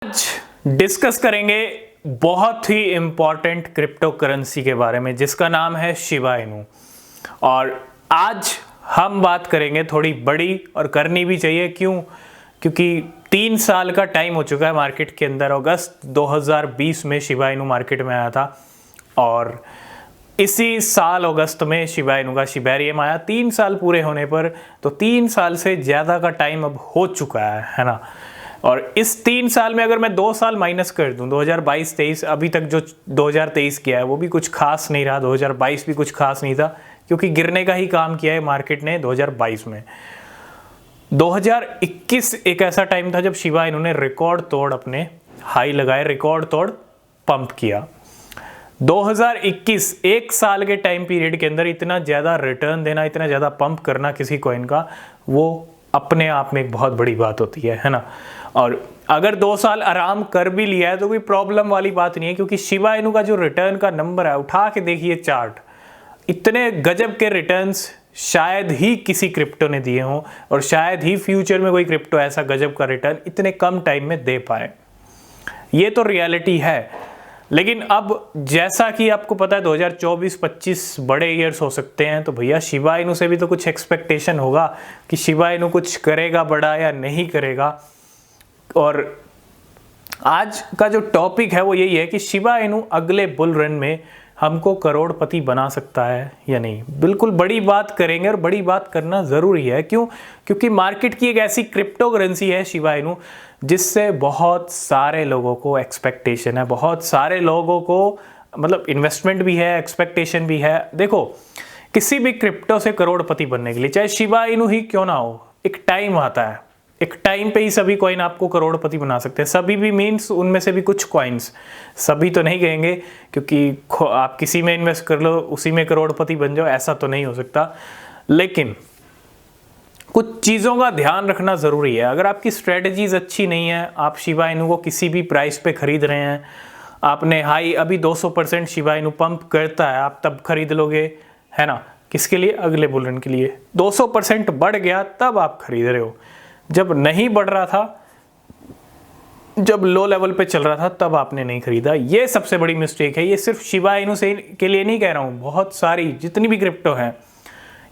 आज डिस्कस करेंगे बहुत ही इंपॉर्टेंट क्रिप्टो करेंसी के बारे में जिसका नाम है शिबा इनू। और आज हम बात करेंगे थोड़ी बड़ी और करनी भी चाहिए। क्योंकि 3 साल का टाइम हो चुका है मार्केट के अंदर। अगस्त 2020 में शिबा इनू मार्केट में आया था और इसी साल अगस्त में शिबा इनू का शिबेरियम आया। 3 साल पूरे होने पर तो 3 साल से ज़्यादा का टाइम अब हो चुका है ना। और इस 3 साल में अगर मैं 2 साल माइनस कर दूं 2022-23 अभी तक जो 2023 किया है वो भी कुछ खास नहीं रहा। 2022 भी कुछ खास नहीं था क्योंकि गिरने का ही काम किया है मार्केट ने 2022 में। 2021 एक ऐसा टाइम था जब शिबा इन्होंने रिकॉर्ड तोड़ अपने हाई लगाए, रिकॉर्ड तोड़ पंप किया। 2021 एक साल के टाइम पीरियड के अंदर इतना ज़्यादा रिटर्न देना, इतना ज़्यादा पंप करना किसी कॉइन का, वो अपने आप में एक बहुत बड़ी बात होती है ना। और अगर 2 साल आराम कर भी लिया है तो कोई प्रॉब्लम वाली बात नहीं है क्योंकि शिबा इनू का जो रिटर्न का नंबर है, उठा के देखिए चार्ट, इतने गजब के रिटर्न्स शायद ही किसी क्रिप्टो ने दिए हों और शायद ही फ्यूचर में कोई क्रिप्टो ऐसा गजब का रिटर्न इतने कम टाइम में दे पाए। ये तो रियलिटी है। लेकिन अब जैसा कि आपको पता है 2024-25 बड़े ईयर्स हो सकते हैं, तो भैया शिबा इनू से भी तो कुछ एक्सपेक्टेशन होगा कि शिबा इनू कुछ करेगा बड़ा या नहीं करेगा। और आज का जो टॉपिक है वो यही है कि शिबा इनू अगले बुल रन में हमको करोड़पति बना सकता है या नहीं। बिल्कुल बड़ी बात करेंगे और बड़ी बात करना ज़रूरी है। क्यों? क्योंकि मार्केट की एक ऐसी क्रिप्टो करेंसी है शिबा इनू जिससे बहुत सारे लोगों को एक्सपेक्टेशन है, बहुत सारे लोगों को मतलब इन्वेस्टमेंट भी है, एक्सपेक्टेशन भी है। देखो, किसी भी क्रिप्टो से करोड़पति बनने के लिए चाहे शिबा इनू ही क्यों ना हो, एक टाइम आता है, एक टाइम पे ही सभी कॉइन आपको करोड़पति बना सकते हैं। सभी भी मीन्स उनमें से भी कुछ कॉइन्स, सभी तो नहीं कहेंगे क्योंकि आप किसी में इन्वेस्ट कर लो उसी में करोड़पति बन जाओ, ऐसा तो नहीं हो सकता। लेकिन कुछ चीज़ों का ध्यान रखना ज़रूरी है। अगर आपकी स्ट्रेटजीज अच्छी नहीं है, आप शिबा इनू को किसी भी प्राइस पे खरीद रहे हैं, आपने हाई अभी 200% शिबा इनू पंप करता है, आप तब खरीद लोगे, है ना। किसके लिए? अगले बुल रन के लिए। 200% बढ़ गया तब आप खरीद रहे हो। जब नहीं बढ़ रहा था, जब लो लेवल पे चल रहा था, तब आपने नहीं खरीदा। ये सबसे बड़ी मिस्टेक है। ये सिर्फ शिबा इनू से के लिए नहीं कह रहा हूँ, बहुत सारी जितनी भी क्रिप्टो हैं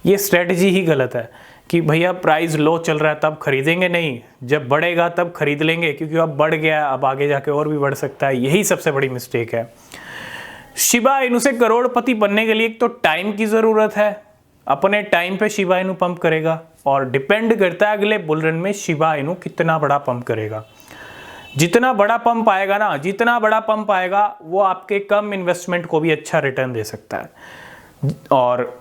ये स्ट्रेटजी ही गलत है कि भैया प्राइस लो चल रहा है तब खरीदेंगे, नहीं, जब बढ़ेगा तब खरीद लेंगे क्योंकि अब बढ़ गया, अब आगे जाके और भी बढ़ सकता है। यही सबसे बड़ी मिस्टेक है। शिबा इनू से करोड़पति बनने के लिए एक तो टाइम की ज़रूरत है, अपने टाइम पे शिबा इनू पंप करेगा और डिपेंड करता है अगले बुल रन में शिबा इनू कितना बड़ा पंप करेगा। जितना बड़ा पंप आएगा ना, जितना बड़ा पंप आएगा वो आपके कम इन्वेस्टमेंट को भी अच्छा रिटर्न दे सकता है। और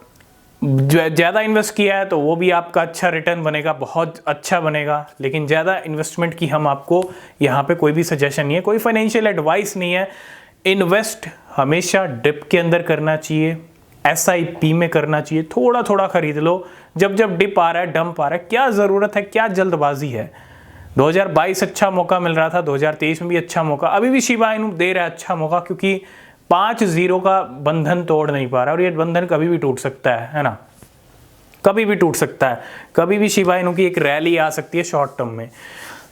ज़्यादा इन्वेस्ट किया है तो वो भी आपका अच्छा रिटर्न बनेगा, बहुत अच्छा बनेगा। लेकिन ज़्यादा इन्वेस्टमेंट की हम आपको यहाँ पे कोई भी सजेशन नहीं है, कोई फाइनेंशियल एडवाइस नहीं है। इन्वेस्ट हमेशा डिप के अंदर करना चाहिए, SIP में करना चाहिए। थोड़ा थोड़ा खरीद लो, जब जब डिप आ रहा है, डंप आ रहा है, क्या ज़रूरत है, क्या जल्दबाजी है। 2022 अच्छा मौका मिल रहा था, 2023 में भी अच्छा मौका, अभी भी शिबा इनू दे रहा है अच्छा मौका क्योंकि 5-0 का बंधन तोड़ नहीं पा रहा और ये बंधन कभी भी टूट सकता है ना, कभी भी टूट सकता है। कभी भी शिबा इनू की एक रैली आ सकती है शॉर्ट टर्म में।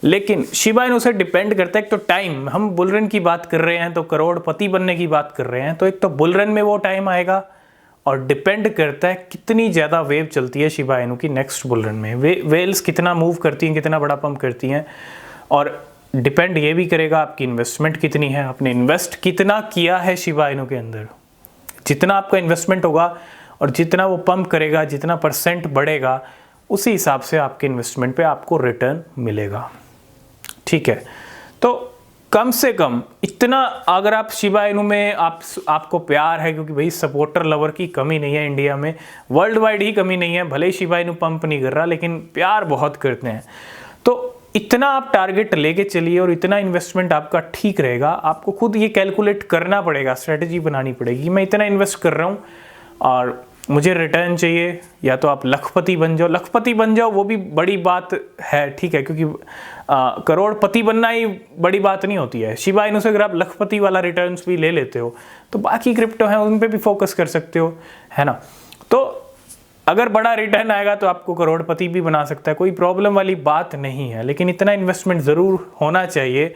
लेकिन शिबा इनू से डिपेंड करता है एक तो टाइम, हम बुल रन की बात कर रहे हैं तो करोड़पति बनने की बात कर रहे हैं, तो एक तो बुल रन में वो टाइम आएगा और डिपेंड करता है कितनी ज़्यादा वेव चलती है शिबा इनू की नेक्स्ट बुल रन में। वेल्स कितना मूव करती हैं, कितना बड़ा पंप करती हैं। और डिपेंड ये भी करेगा आपकी इन्वेस्टमेंट कितनी है, आपने इन्वेस्ट कितना किया है शिबा इनू के अंदर। जितना आपका इन्वेस्टमेंट होगा और जितना वो पंप करेगा, जितना % बढ़ेगा, उसी हिसाब से आपके इन्वेस्टमेंट पे आपको रिटर्न मिलेगा। ठीक है, तो कम से कम इतना अगर आप शिबा इनू में आपको प्यार है, क्योंकि भाई सपोर्टर लवर की कमी नहीं है इंडिया में, वर्ल्ड वाइड ही कमी नहीं है। भले ही शिबा इनू पंप नहीं कर रहा लेकिन प्यार बहुत करते हैं, तो इतना आप टारगेट लेके चलिए और इतना इन्वेस्टमेंट आपका ठीक रहेगा। आपको खुद ये कैलकुलेट करना पड़ेगा, स्ट्रेटजी बनानी पड़ेगी। मैं इतना इन्वेस्ट कर रहा हूँ और मुझे रिटर्न चाहिए, या तो आप लखपति बन जाओ। लखपति बन जाओ वो भी बड़ी बात है, ठीक है, क्योंकि करोड़पति बनना ही बड़ी बात नहीं होती है। शिबा इनू से अगर आप लखपति वाला रिटर्न्स भी ले लेते हो तो बाकी क्रिप्टो हैं उन पे भी फोकस कर सकते हो, है ना। तो अगर बड़ा रिटर्न आएगा तो आपको करोड़पति भी बना सकता है, कोई प्रॉब्लम वाली बात नहीं है। लेकिन इतना इन्वेस्टमेंट ज़रूर होना चाहिए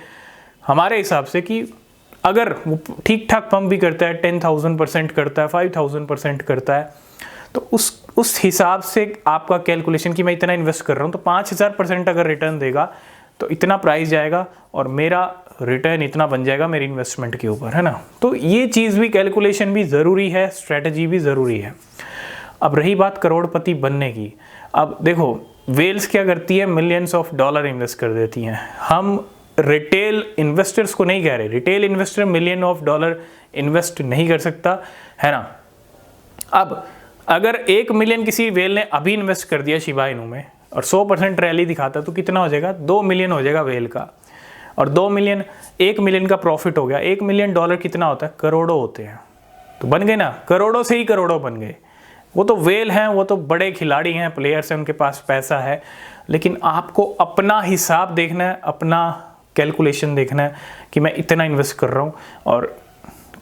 हमारे हिसाब से कि अगर वो ठीक ठाक पंप भी करता है, 10,000% करता है, 5,000% करता है, तो उस हिसाब से आपका कैलकुलेशन कि मैं इतना इन्वेस्ट कर रहा हूँ तो 5,000% अगर रिटर्न देगा तो इतना प्राइस जाएगा और मेरा रिटर्न इतना बन जाएगा मेरी इन्वेस्टमेंट के ऊपर, है ना। तो ये चीज़ भी, कैलकुलेशन भी ज़रूरी है, स्ट्रैटेजी भी ज़रूरी है। अब रही बात करोड़पति बनने की, अब देखो वेल्स क्या करती है, मिलियंस ऑफ डॉलर इन्वेस्ट कर देती हैं। हम रिटेल इन्वेस्टर्स को नहीं कह रहे, retail investor million of dollar invest नहीं कर सकता, है ना। अब अगर 1 मिलियन किसी वेल ने अभी इन्वेस्ट कर दिया शिबा इनू में और 100% रैली दिखाता तो कितना हो जाएगा, 2 मिलियन हो जाएगा वेल का। और 2 मिलियन, 1 मिलियन का प्रॉफिट हो गया। 1 मिलियन डॉलर कितना होता है, करोड़ों होते हैं। तो बन गए ना, करोड़ों से ही करोड़ों बन गए। वो तो वेल हैं, वो तो बड़े खिलाड़ी हैं, प्लेयर्स हैं, उनके पास पैसा है। लेकिन आपको अपना हिसाब देखना है, अपना कैलकुलेशन देखना है कि मैं इतना इन्वेस्ट कर रहा हूँ और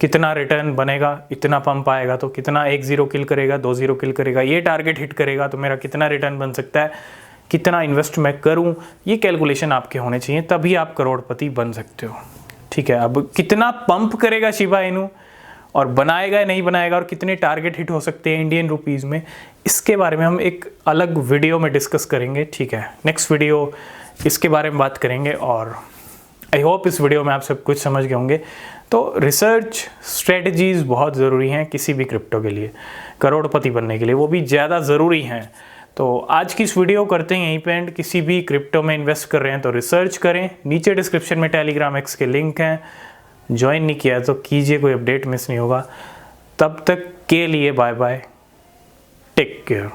कितना रिटर्न बनेगा, इतना पंप आएगा तो कितना 1 0 किल करेगा, 2 0 किल करेगा, ये टारगेट हिट करेगा तो मेरा कितना रिटर्न बन सकता है, कितना इन्वेस्ट मैं करूं, ये कैलकुलेशन आपके होने चाहिए, तभी आप करोड़पति बन सकते हो। ठीक है, अब कितना पंप करेगा शिबा इनू और बनाएगा या नहीं बनाएगा और कितने टारगेट हिट हो सकते हैं इंडियन रुपीज़ में, इसके बारे में हम एक अलग वीडियो में डिस्कस करेंगे। ठीक है, नेक्स्ट वीडियो इसके बारे में बात करेंगे। और आई होप इस वीडियो में आप सब कुछ समझ गए होंगे। तो रिसर्च स्ट्रेटजीज़ बहुत ज़रूरी हैं किसी भी क्रिप्टो के लिए, करोड़पति बनने के लिए वो भी ज़्यादा ज़रूरी हैं। तो आज की इस वीडियो करते हैं यहीं पे एंड। किसी भी क्रिप्टो में इन्वेस्ट कर रहे हैं तो रिसर्च करें, नीचे डिस्क्रिप्शन में टेलीग्राम एक्स के लिंक हैं, ज्वाइन नहीं किया तो कीजिए, कोई अपडेट मिस नहीं होगा। तब तक के लिए बाय बाय, टेक केयर।